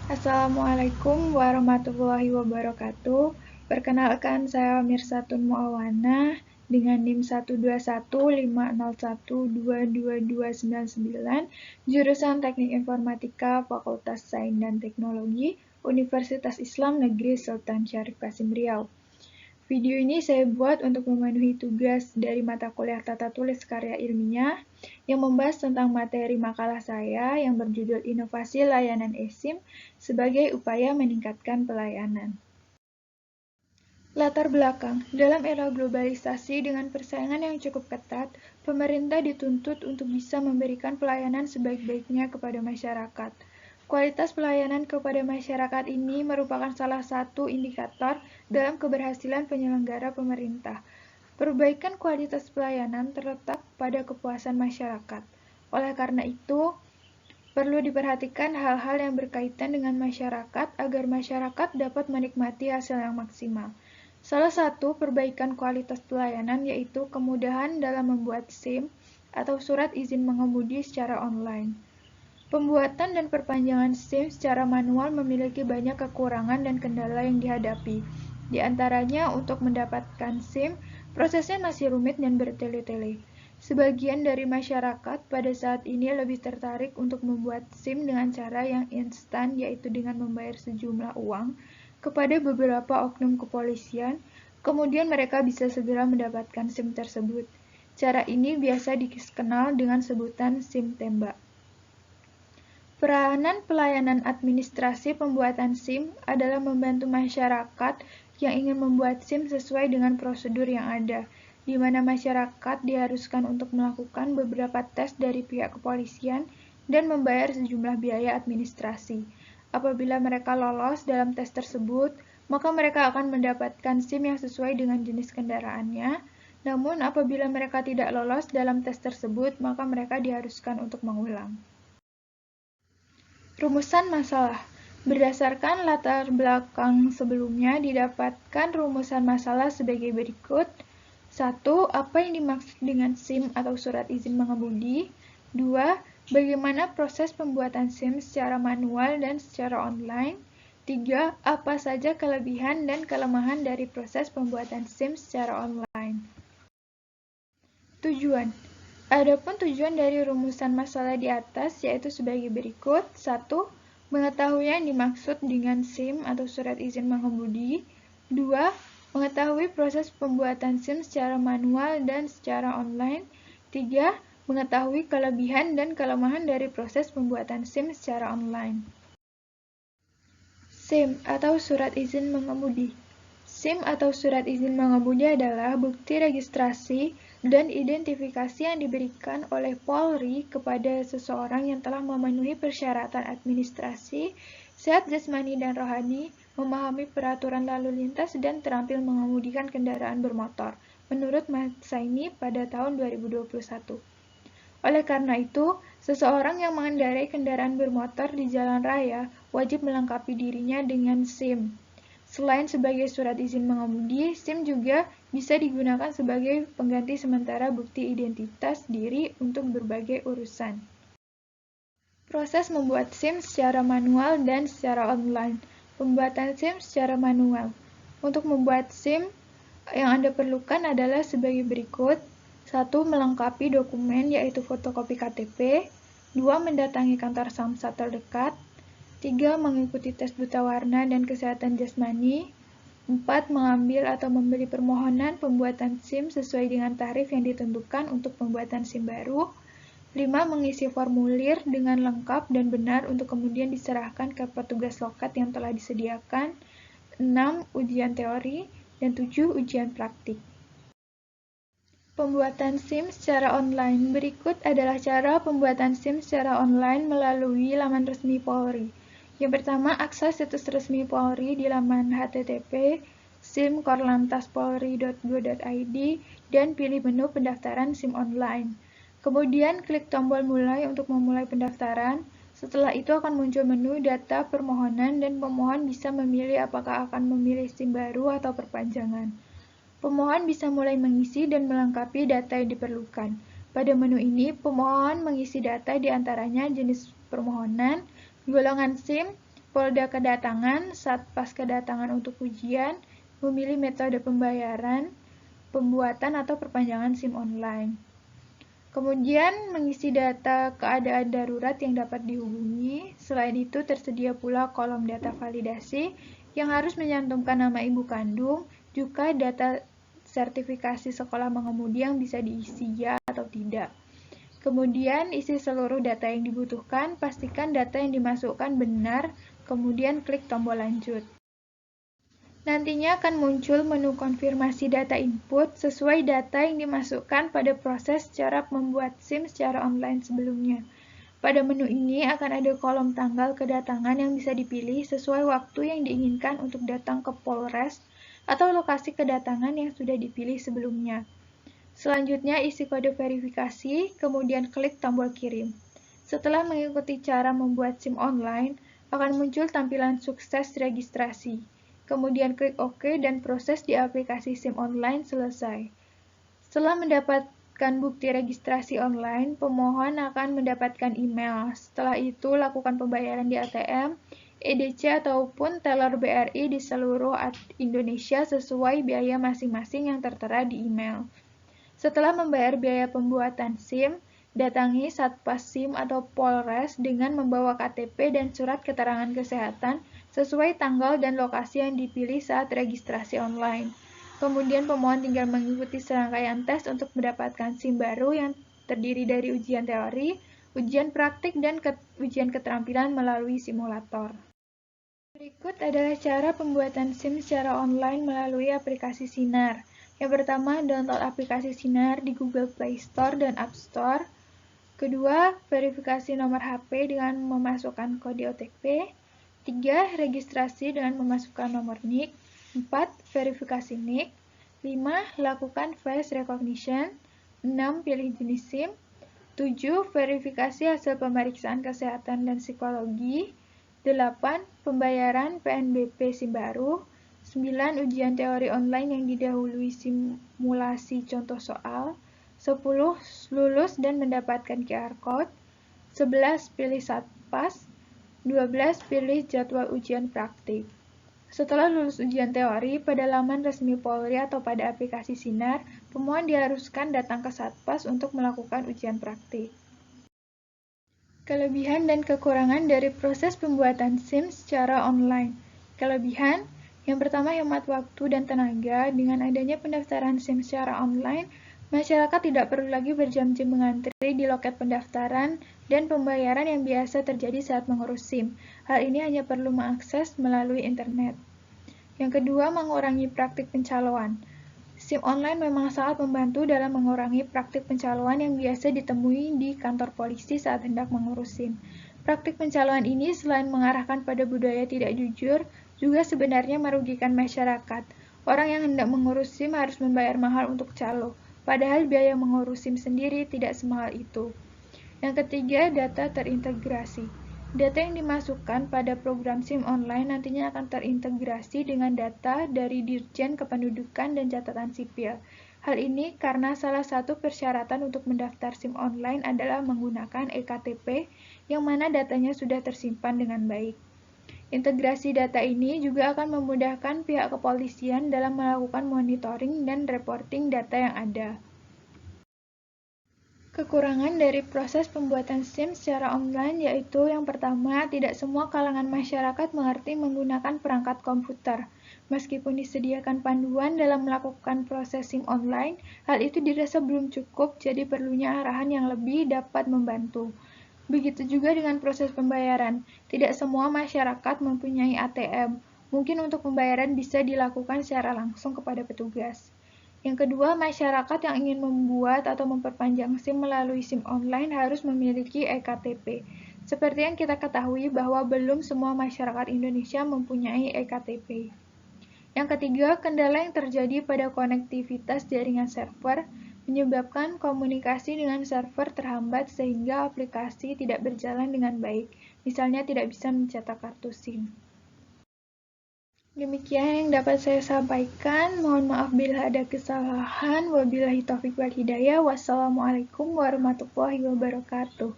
Assalamualaikum warahmatullahi wabarakatuh. Perkenalkan, saya Mirsatun Muawana dengan NIM 12150122299, jurusan Teknik Informatika, Fakultas Sains dan Teknologi, Universitas Islam Negeri Sultan Syarif Kasim Riau. Video ini saya buat untuk memenuhi tugas dari mata kuliah Tata Tulis Karya Ilmiah yang membahas tentang materi makalah saya yang berjudul Inovasi Layanan eSIM sebagai upaya meningkatkan pelayanan. Latar belakang, dalam era globalisasi dengan persaingan yang cukup ketat, pemerintah dituntut untuk bisa memberikan pelayanan sebaik-baiknya kepada masyarakat. Kualitas pelayanan kepada masyarakat ini merupakan salah satu indikator dalam keberhasilan penyelenggara pemerintah. Perbaikan kualitas pelayanan terletak pada kepuasan masyarakat. Oleh karena itu, perlu diperhatikan hal-hal yang berkaitan dengan masyarakat agar masyarakat dapat menikmati hasil yang maksimal. Salah satu perbaikan kualitas pelayanan yaitu kemudahan dalam membuat SIM atau surat izin mengemudi secara online. Pembuatan dan perpanjangan SIM secara manual memiliki banyak kekurangan dan kendala yang dihadapi. Di antaranya, untuk mendapatkan SIM, prosesnya masih rumit dan bertele-tele. Sebagian dari masyarakat pada saat ini lebih tertarik untuk membuat SIM dengan cara yang instan, yaitu dengan membayar sejumlah uang kepada beberapa oknum kepolisian, kemudian mereka bisa segera mendapatkan SIM tersebut. Cara ini biasa dikenal dengan sebutan SIM tembak. Peranan pelayanan administrasi pembuatan SIM adalah membantu masyarakat yang ingin membuat SIM sesuai dengan prosedur yang ada, di mana masyarakat diharuskan untuk melakukan beberapa tes dari pihak kepolisian dan membayar sejumlah biaya administrasi. Apabila mereka lolos dalam tes tersebut, maka mereka akan mendapatkan SIM yang sesuai dengan jenis kendaraannya. Namun, apabila mereka tidak lolos dalam tes tersebut, maka mereka diharuskan untuk mengulang. Rumusan masalah. Berdasarkan latar belakang sebelumnya, didapatkan rumusan masalah sebagai berikut. 1. Apa yang dimaksud dengan SIM atau surat izin mengemudi? 2. Bagaimana proses pembuatan SIM secara manual dan secara online? 3. Apa saja kelebihan dan kelemahan dari proses pembuatan SIM secara online? Tujuan. Adapun tujuan dari rumusan masalah di atas yaitu sebagai berikut. 1. Mengetahui yang dimaksud dengan SIM atau surat izin mengemudi. 2. Mengetahui proses pembuatan SIM secara manual dan secara online. 3. Mengetahui kelebihan dan kelemahan dari proses pembuatan SIM secara online. SIM atau surat izin mengemudi. SIM atau surat izin mengemudi adalah bukti registrasi dan identifikasi yang diberikan oleh Polri kepada seseorang yang telah memenuhi persyaratan administrasi, sehat jasmani dan rohani, memahami peraturan lalu lintas, dan terampil mengemudikan kendaraan bermotor, menurut Matsaini pada tahun 2021. Oleh karena itu, seseorang yang mengendarai kendaraan bermotor di jalan raya wajib melengkapi dirinya dengan SIM. Selain sebagai surat izin mengemudi, SIM juga bisa digunakan sebagai pengganti sementara bukti identitas diri untuk berbagai urusan. Proses membuat SIM secara manual dan secara online. Pembuatan SIM secara manual. Untuk membuat SIM, yang Anda perlukan adalah sebagai berikut. 1. Melengkapi dokumen yaitu fotokopi KTP. 2. Mendatangi kantor Samsat terdekat. 3. Mengikuti tes buta warna dan kesehatan jasmani. 4. Mengambil atau membeli permohonan pembuatan SIM sesuai dengan tarif yang ditentukan untuk pembuatan SIM baru. 5. Mengisi formulir dengan lengkap dan benar untuk kemudian diserahkan ke petugas loket yang telah disediakan. 6. Ujian teori. Dan 7. Ujian praktik. Pembuatan SIM secara online. Berikut adalah cara pembuatan SIM secara online melalui laman resmi Polri. Yang pertama, akses situs resmi Polri di laman http://sim.korlantaspolri.go.id dan pilih menu pendaftaran SIM online. Kemudian klik tombol mulai untuk memulai pendaftaran. Setelah itu akan muncul menu data permohonan dan pemohon bisa memilih apakah akan memilih SIM baru atau perpanjangan. Pemohon bisa mulai mengisi dan melengkapi data yang diperlukan. Pada menu ini, pemohon mengisi data di antaranya jenis permohonan, golongan SIM, polda kedatangan, satpas kedatangan untuk ujian, memilih metode pembayaran, pembuatan atau perpanjangan SIM online. Kemudian mengisi data keadaan darurat yang dapat dihubungi. Selain itu tersedia pula kolom data validasi yang harus menyantumkan nama ibu kandung, juga data sertifikasi sekolah mengemudi yang bisa diisi ya atau tidak. Kemudian isi seluruh data yang dibutuhkan, pastikan data yang dimasukkan benar, kemudian klik tombol lanjut. Nantinya akan muncul menu konfirmasi data input sesuai data yang dimasukkan pada proses cara membuat SIM secara online sebelumnya. Pada menu ini akan ada kolom tanggal kedatangan yang bisa dipilih sesuai waktu yang diinginkan untuk datang ke Polres atau lokasi kedatangan yang sudah dipilih sebelumnya. Selanjutnya isi kode verifikasi, kemudian klik tombol kirim. Setelah mengikuti cara membuat SIM online, akan muncul tampilan sukses registrasi. Kemudian klik OK dan proses di aplikasi SIM online selesai. Setelah mendapatkan bukti registrasi online, pemohon akan mendapatkan email. Setelah itu, lakukan pembayaran di ATM, EDC ataupun teller BRI di seluruh Indonesia sesuai biaya masing-masing yang tertera di email. Setelah membayar biaya pembuatan SIM, datangi Satpas SIM atau Polres dengan membawa KTP dan surat keterangan kesehatan sesuai tanggal dan lokasi yang dipilih saat registrasi online. Kemudian pemohon tinggal mengikuti serangkaian tes untuk mendapatkan SIM baru yang terdiri dari ujian teori, ujian praktik, dan ujian keterampilan melalui simulator. Berikut adalah cara pembuatan SIM secara online melalui aplikasi Sinar. Yang pertama, download aplikasi Sinar di Google Play Store dan App Store. Kedua, verifikasi nomor HP dengan memasukkan kode OTP. 3. Registrasi dengan memasukkan nomor NIK. 4. Verifikasi NIK. 5. Lakukan face recognition. 6. Pilih jenis SIM. 7. Verifikasi hasil pemeriksaan kesehatan dan psikologi. 8. Pembayaran PNBP SIM baru. 9. Ujian teori online yang didahului simulasi contoh soal. 10. Lulus dan mendapatkan QR Code. 11. Pilih Satpas. 12. Pilih jadwal ujian praktik. Setelah lulus ujian teori, pada laman resmi Polri atau pada aplikasi Sinar, pemohon diharuskan datang ke Satpas untuk melakukan ujian praktik. Kelebihan dan kekurangan dari proses pembuatan SIM secara online. Kelebihan, yang pertama hemat waktu dan tenaga. Dengan adanya pendaftaran SIM secara online, masyarakat tidak perlu lagi berjam-jam mengantri di loket pendaftaran dan pembayaran yang biasa terjadi saat mengurus SIM. Hal ini hanya perlu mengakses melalui internet. Yang kedua, mengurangi praktik pencaloan. SIM online memang sangat membantu dalam mengurangi praktik pencaloan yang biasa ditemui di kantor polisi saat hendak mengurus SIM. Praktik pencaloan ini selain mengarahkan pada budaya tidak jujur, juga sebenarnya merugikan masyarakat. Orang yang hendak mengurus SIM harus membayar mahal untuk calo, padahal biaya mengurus SIM sendiri tidak semahal itu. Yang ketiga, data terintegrasi. Data yang dimasukkan pada program SIM online nantinya akan terintegrasi dengan data dari Dirjen Kependudukan dan Catatan Sipil. Hal ini karena salah satu persyaratan untuk mendaftar SIM online adalah menggunakan eKTP yang mana datanya sudah tersimpan dengan baik. Integrasi data ini juga akan memudahkan pihak kepolisian dalam melakukan monitoring dan reporting data yang ada. Kekurangan dari proses pembuatan SIM secara online yaitu yang pertama, tidak semua kalangan masyarakat mengerti menggunakan perangkat komputer. Meskipun disediakan panduan dalam melakukan proses SIM online, hal itu dirasa belum cukup, jadi perlunya arahan yang lebih dapat membantu. Begitu juga dengan proses pembayaran. Tidak semua masyarakat mempunyai ATM. Mungkin untuk pembayaran bisa dilakukan secara langsung kepada petugas. Yang kedua, masyarakat yang ingin membuat atau memperpanjang SIM melalui SIM online harus memiliki eKTP. Seperti yang kita ketahui bahwa belum semua masyarakat Indonesia mempunyai eKTP. Yang ketiga, kendala yang terjadi pada konektivitas jaringan server menyebabkan komunikasi dengan server terhambat sehingga aplikasi tidak berjalan dengan baik, misalnya tidak bisa mencetak kartu SIM. Demikian yang dapat saya sampaikan. Mohon maaf bila ada kesalahan. Wabillahi taufiq wal hidayah. Wassalamualaikum warahmatullahi wabarakatuh.